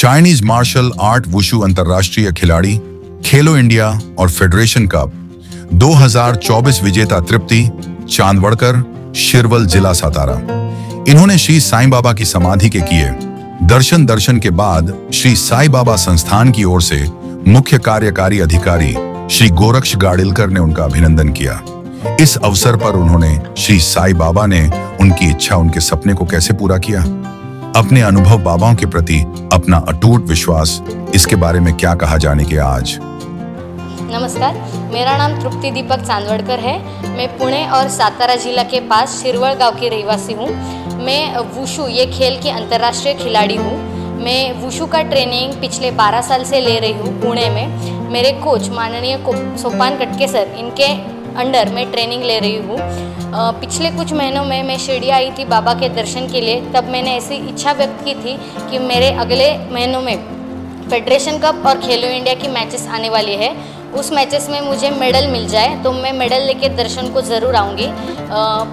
Chinese marshal art wushu अंतर्राष्ट्रीय खिलाड़ी, Khelo India और फेडरेशन कप 2024 विजेता तृप्ति चांदवड़कर, शिरवल, जिला सातारा। इन्होंने श्री साईं बाबा की समाधि के किए दर्शन के बाद श्री साईं बाबा संस्थान की ओर से मुख्य कार्यकारी अधिकारी श्री गोरक्ष गाड़िलकर ने उनका अभिनंदन किया। इस अवसर पर उन्होंने श्री साईं बाबा ने उनकी इच्छा, उनके सपने को कैसे पूरा किया, अपने अनुभव, बाबाओं के प्रति अपना अटूट विश्वास, इसके बारे में क्या कहा जाने के आज। नमस्कार, मेरा नाम तृप्ति दीपक चांदवड़कर है। मैं पुणे और सातारा जिला के पास शिरवल गांव की रहवासी हूँ। मैं वुशु ये खेल की अंतर्राष्ट्रीय खिलाड़ी हूँ। मैं वुशु का ट्रेनिंग पिछले 12 साल से ले रही हूँ पुणे में। मेरे कोच माननीय सोपान कटके सर, इनके अंडर मैं ट्रेनिंग ले रही हूँ। पिछले कुछ महीनों में मैं शिरडी आई थी बाबा के दर्शन के लिए। तब मैंने ऐसी इच्छा व्यक्त की थी कि मेरे अगले महीनों में फेडरेशन कप और खेलो इंडिया की मैचेस आने वाली है। उस मैचेस में मुझे मेडल मिल जाए तो मैं मेडल लेके दर्शन को ज़रूर आऊँगी।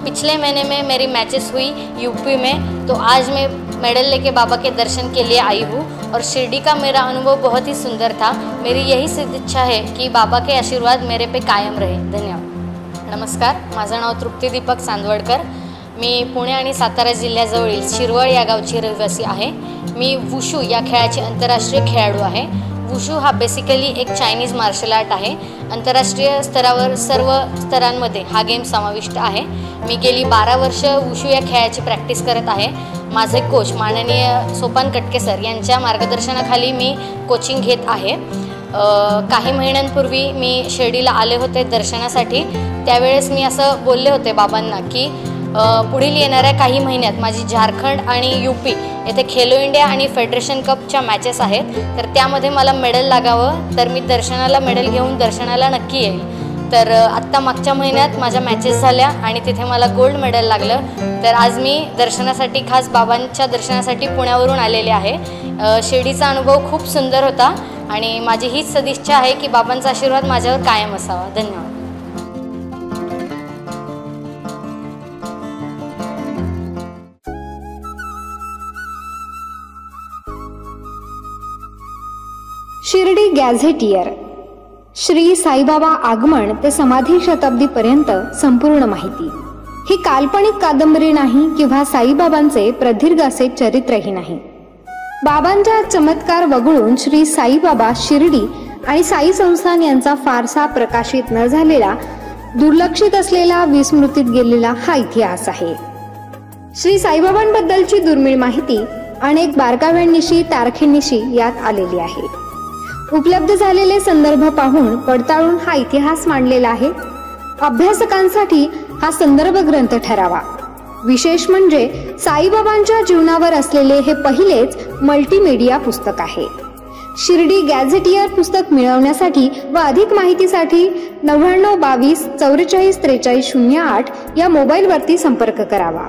पिछले महीने में मेरी मैचेस हुई यूपी में, तो आज मैं मेडल लेके बाबा के दर्शन के लिए आई हूँ और शिरडी का मेरा अनुभव बहुत ही सुंदर था। मेरी यही सिद्ध इच्छा है कि बाबा के आशीर्वाद मेरे पे कायम रहे। धन्यवाद। नमस्कार, माझं नाव तृप्ती दीपक चांदवड़कर। मी पुणे आणि सातारा जिल्ह्याजवळील शिरवळ या गावची रहिवासी आहे। मी वुशू या खेळाची आंतरराष्ट्रीय खेळाडू आहे। वुशू हा बेसिकली एक चायनीज मार्शल आर्ट आहे। आंतरराष्ट्रीय स्तरावर सर्व स्तरांमध्ये हा गेम समाविष्ट आहे। मी गेली 12 वर्ष वुशू या खेळाची प्रॅक्टिस करत आहे। माझे कोच माननीय सोपान कटके सर यांच्या मार्गदर्शनाखाली मी कोचिंग घेत आहे। काही महिन्यांपूर्वी मी शिर्डीला आले होते दर्शनासाठी। त्यावेळेस मी असं बोलले होते बाबांना की पुढील येणाऱ्या काही महिन्यात माझी झारखंड आणि यूपी येथे खेलो इंडिया आणि फेडरेशन कपच्या मॅचेस आहेत, तर त्यामध्ये मला मेडल लागावं, तर मी दर्शनाला मेडल घेऊन दर्शनाला नक्की येईल। तर आत्ता मागच्या महिन्यात माझ्या मॅचेस झाल्या आणि तिथे मला गोल्ड मेडल लागलं। तर आज मी दर्शनासाठी, खास बाबांच्या दर्शनासाठी पुण्यावरून आलेले आहे। शिर्डीचा अनुभव खूप सुंदर होता आणि माझी हीच सदिच्छा आहे की बाबांचा आशीर्वाद माझ्यावर कायम असावा। धन्यवाद। शिर्डी गॅझेटियर, श्री साईबाबा आगमन ते समाधी शताब्दीपर्यंत संपूर्ण माहिती। ही काल्पनिक कादंबरी नाही किंवा साईबाबांचे प्रदीर्घ असे चरित्रही नाही। बाबांचा चमत्कार वगळून श्री साईबाबा, शिर्डी आणि साई संस्थान यांचा फारसा प्रकाशित न झालेला, दुर्लक्षित असलेला, विस्मृतीत गेलेला हा इतिहास आहे। श्री साईबाबांबद्दलची दुर्मिळ माहिती अनेक बारकाव्यांनिशी, तारखेनिशी यात आलेली आहे। उपलब्ध झालेले संदर्भ पाहून पडताळून हा इतिहास मांडलेला आहे। अभ्यासकांसाठी हा संदर्भ ग्रंथ ठरावा। विशेष म्हणजे साईबाबांच्या जीवनावर असलेले हे पहिलेच मल्टीमीडिया पुस्तक आहे। शिर्डी गॅझेटियर पुस्तक मिळवण्यासाठी व अधिक माहितीसाठी 99 22 44 43 08 या मोबाईलवरती संपर्क करावा।